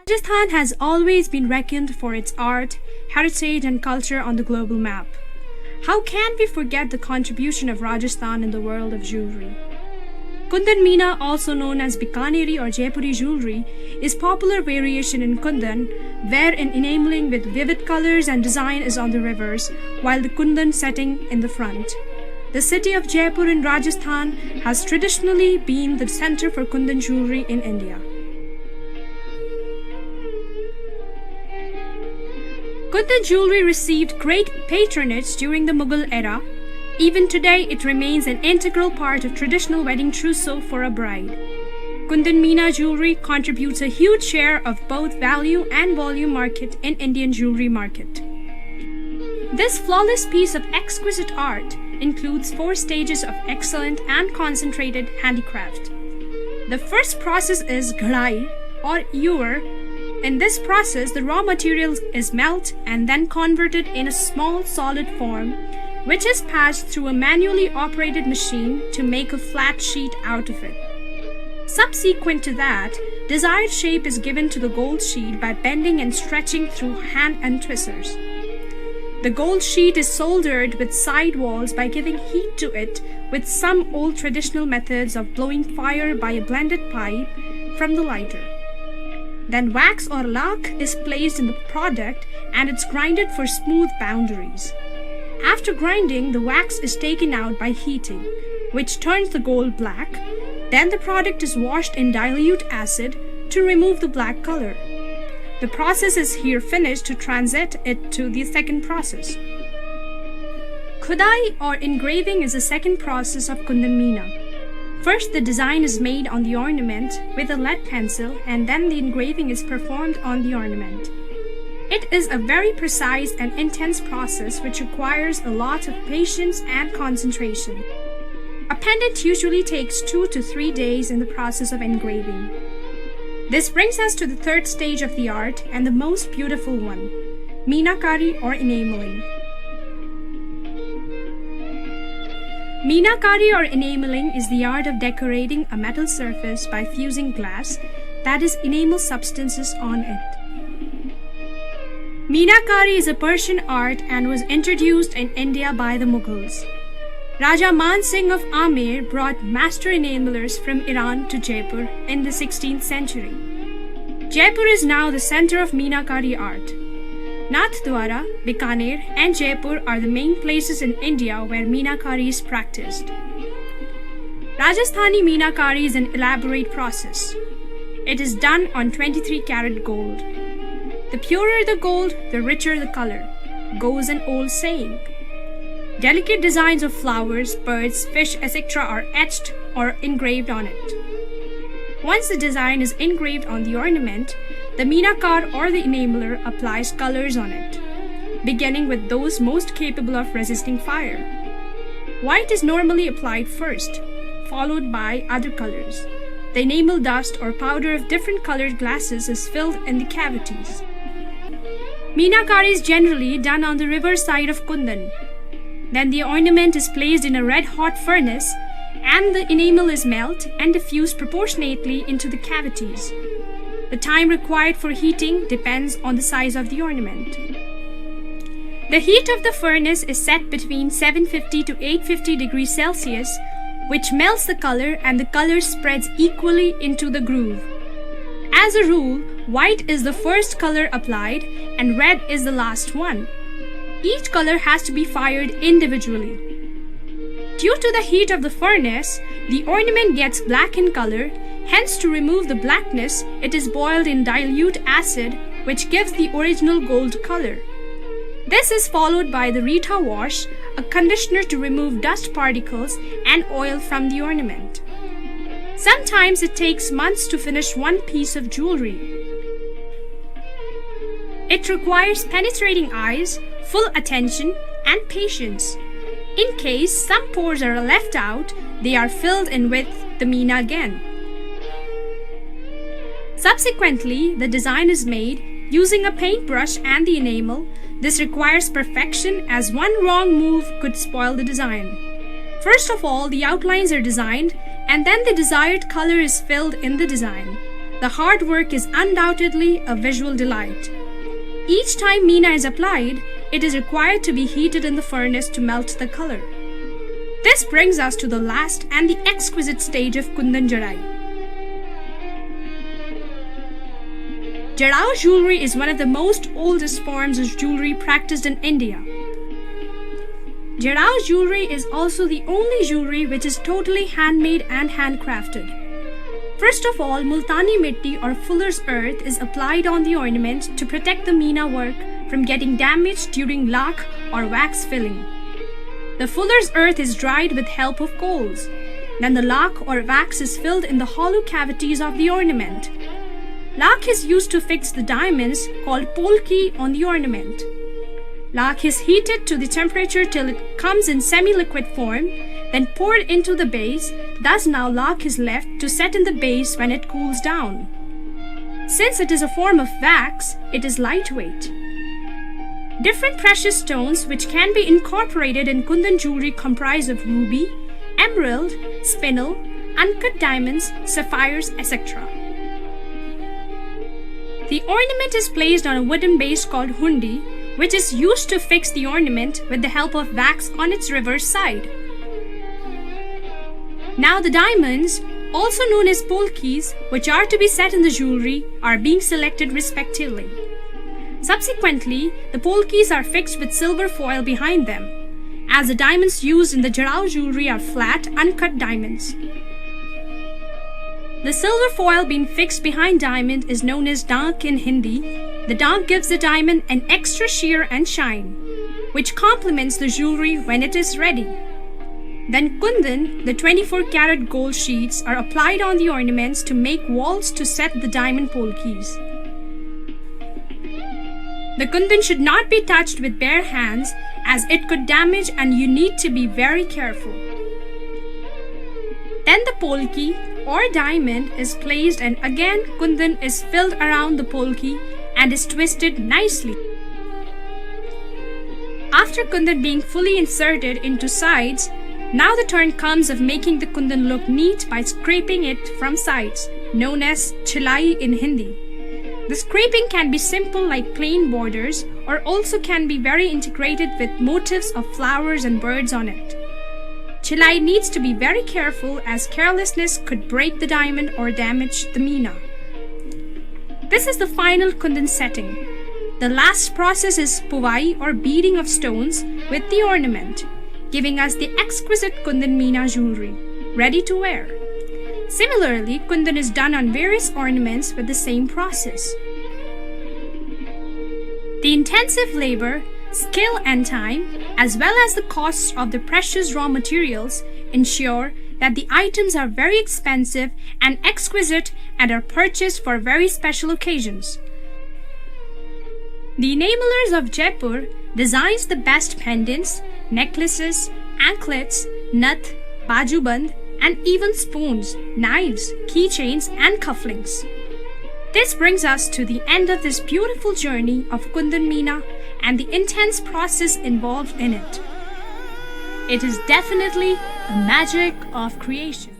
Rajasthan has always been reckoned for its art, heritage, and culture on the global map. How can we forget the contribution of Rajasthan in the world of jewelry? Kundan Meena, also known as Bikaneri or Jaipuri jewelry, is popular variation in Kundan, where an enameling with vivid colors and design is on the rivers, while the Kundan setting in the front. The city of Jaipur in Rajasthan has traditionally been the center for Kundan jewelry in India. Kundan jewelry received great patronage during the Mughal era. Even today, it remains an integral part of traditional wedding trousseau for a bride. Kundan Meena jewelry contributes a huge share of both value and volume market in Indian jewelry market. This flawless piece of exquisite art includes 4 stages of excellent and concentrated handicraft. The first process is ghadai or ewer. In this process, the raw material is melted and then converted in a small solid form, which is passed through a manually operated machine to make a flat sheet out of it. Subsequent to that, desired shape is given to the gold sheet by bending and stretching through hand and twisters. The gold sheet is soldered with side walls by giving heat to it with some old traditional methods of blowing fire by a blended pipe from the lighter. Then wax or lakh is placed in the product and it's grinded for smooth boundaries. After grinding, the wax is taken out by heating, which turns the gold black. Then the product is washed in dilute acid to remove the black color. The process is here finished to transit it to the second process. Khudai or engraving is the second process of Kundan Meena. First, the design is made on the ornament with a lead pencil and then the engraving is performed on the ornament. It is a very precise and intense process which requires a lot of patience and concentration. A pendant usually takes 2 to 3 days in the process of engraving. This brings us to the third stage of the art and the most beautiful one, Meenakari or enameling. Meenakari or enameling is the art of decorating a metal surface by fusing glass, that is, enamel substances on it. Meenakari is a Persian art and was introduced in India by the Mughals. Raja Man Singh of Amer brought master enamelers from Iran to Jaipur in the 16th century. Jaipur is now the center of Meenakari art. Nathdwara, Bikaner, and Jaipur are the main places in India where Meenakari is practiced. Rajasthani Meenakari is an elaborate process. It is done on 23 karat gold. The purer the gold, the richer the color, goes an old saying. Delicate designs of flowers, birds, fish, etc. are etched or engraved on it. Once the design is engraved on the ornament, the Meenakar or the enameler applies colors on it, beginning with those most capable of resisting fire. White is normally applied first, followed by other colors. The enamel dust or powder of different colored glasses is filled in the cavities. Meenakari is generally done on the river side of Kundan. Then the ornament is placed in a red-hot furnace and the enamel is melted and diffused proportionately into the cavities. The time required for heating depends on the size of the ornament. The heat of the furnace is set between 750 to 850 degrees Celsius, which melts the color and the color spreads equally into the groove. As a rule, white is the first color applied and red is the last one. Each color has to be fired individually. Due to the heat of the furnace, the ornament gets black in color. Hence, to remove the blackness, it is boiled in dilute acid, which gives the original gold color. This is followed by the Rita wash, a conditioner to remove dust particles and oil from the ornament. Sometimes it takes months to finish one piece of jewelry. It requires penetrating eyes, full attention, and patience. In case some pores are left out, they are filled in with the Meena again. Subsequently, the design is made using a paintbrush and the enamel. This requires perfection as one wrong move could spoil the design. First of all, the outlines are designed and then the desired color is filled in the design. The hard work is undoubtedly a visual delight. Each time Meena is applied, it is required to be heated in the furnace to melt the color. This brings us to the last and the exquisite stage of Kundan Jadai. Jadau jewelry is one of the most oldest forms of jewelry practiced in India. Jadau jewelry is also the only jewelry which is totally handmade and handcrafted. First of all, Multani Mitti or fuller's earth is applied on the ornament to protect the Meena work from getting damaged during lakh or wax filling. The fuller's earth is dried with help of coals. Then the lakh or wax is filled in the hollow cavities of the ornament. Lakh is used to fix the diamonds called polki on the ornament. Lakh is heated to the temperature till it comes in semi-liquid form, then poured into the base. Thus now lakh is left to set in the base when it cools down. Since it is a form of wax, it is lightweight. Different precious stones which can be incorporated in Kundan jewelry comprise of ruby, emerald, spinel, uncut diamonds, sapphires, etc. The ornament is placed on a wooden base called hundi, which is used to fix the ornament with the help of wax on its reverse side. Now the diamonds, also known as polkis, which are to be set in the jewelry, are being selected respectively. Subsequently, the polkis are fixed with silver foil behind them, as the diamonds used in the Jadau jewelry are flat, uncut diamonds. The silver foil being fixed behind diamond is known as dank in Hindi. The dank gives the diamond an extra sheer and shine, which complements the jewelry when it is ready. Then kundan, the 24-karat gold sheets, are applied on the ornaments to make walls to set the diamond polkis. The kundan should not be touched with bare hands as it could damage and you need to be very careful. Then the polki or diamond is placed and again kundan is filled around the polki and is twisted nicely. After kundan being fully inserted into sides, now the turn comes of making the kundan look neat by scraping it from sides, known as chilai in Hindi. The scraping can be simple like plain borders or also can be very integrated with motifs of flowers and birds on it. Chilai needs to be very careful as carelessness could break the diamond or damage the Meena. This is the final kundan setting. The last process is puvai or beading of stones with the ornament, giving us the exquisite kundan Meena jewelry, ready to wear. Similarly, kundan is done on various ornaments with the same process. The intensive labor, skill and time, as well as the costs of the precious raw materials ensure that the items are very expensive and exquisite and are purchased for very special occasions. The enamelers of Jaipur designs the best pendants, necklaces, anklets, nath, bajuband, and even spoons, knives, keychains, and cufflinks. This brings us to the end of this beautiful journey of Kundan Meena and the intense process involved in it. It is definitely a magic of creation.